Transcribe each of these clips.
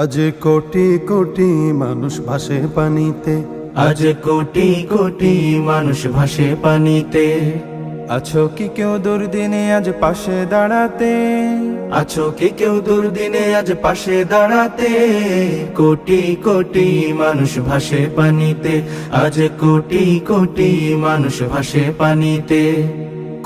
আজ কোটি কোটি মানুষ ভাসে পানিতে, আজ কোটি কোটি মানুষ ভাসে পানিতে। আছো কি কেউ দুর্দিনে আজ পাশে দাঁড়াতে? আছো কি কেউ দুর্দিনে আজ পাশে দাঁড়াতে? কোটি কোটি মানুষ ভাসে পানিতে, আজ কোটি কোটি মানুষ ভাসে পানিতে।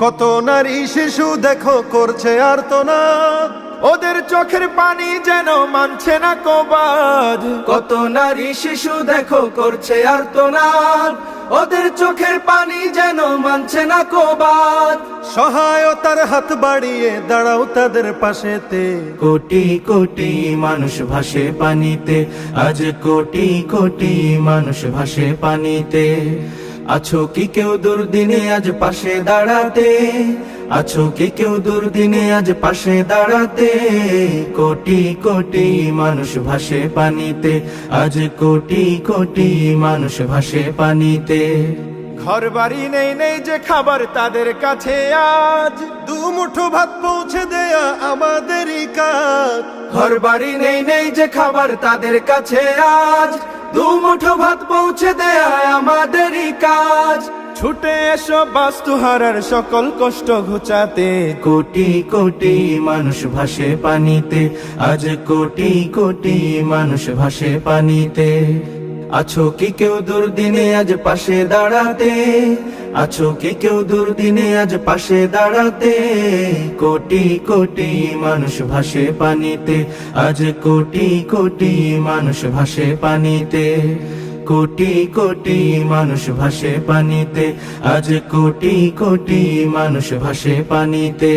কত নারী শিশু দেখো করছে আর্তনাদ, ওদের চোখের পানি যেন মানছে না কবাদ। কত নারী শিশু দেখো করছে আর্তনাদ, ওদের চোখের পানি যেন মানছে না কবাদ। সহায়তার হাত বাড়িয়ে দাঁড়াও তাদের পাশেতে। কোটি কোটি মানুষ ভাসে পানিতে, আজ কোটি কোটি মানুষ ভাসে পানিতে। আছো কি কেউ দুর্দিনে আজ পাশে দাঁড়াতে? আছো কি কেউ দুর্দিনে আজ পাশে দাঁড়াতে? কোটি কোটি মানুষ ভাসে পানিতে, আজ কোটি কোটি মানুষ ভাসে পানিতে। ঘর বাড়ি নেই নেই যে খাবার তাদের কাছে আজ, দুমুঠো ভাত পৌঁছে দেয়া আমাদেরই কাজ। ঘর বাড়ি নেই নেই যে খাবার তাদের কাছে আজ, দুমুঠো ভাত পৌঁছে দেয়া আমাদেরই কাজ। ছুটে এসো বাস্তুহারার সকল কষ্ট ঘুচাতে। কোটি কোটি মানুষ ভাসে পানিতে, আজ কোটি কোটি মানুষ ভাসে পানিতে। আছো কি কেউ দুর্দিনে আজ পাশে দাঁড়াতে? আছো কি কেউ দুর্দিনে আজ পাশে দাঁড়াতে? কোটি কোটি মানুষ ভাসে পানিতে, আজ কোটি কোটি মানুষ ভাসে পানিতে। কোটি কোটি মানুষ ভাসে পানিতে, আজ কোটি কোটি মানুষ ভাসে পানিতে।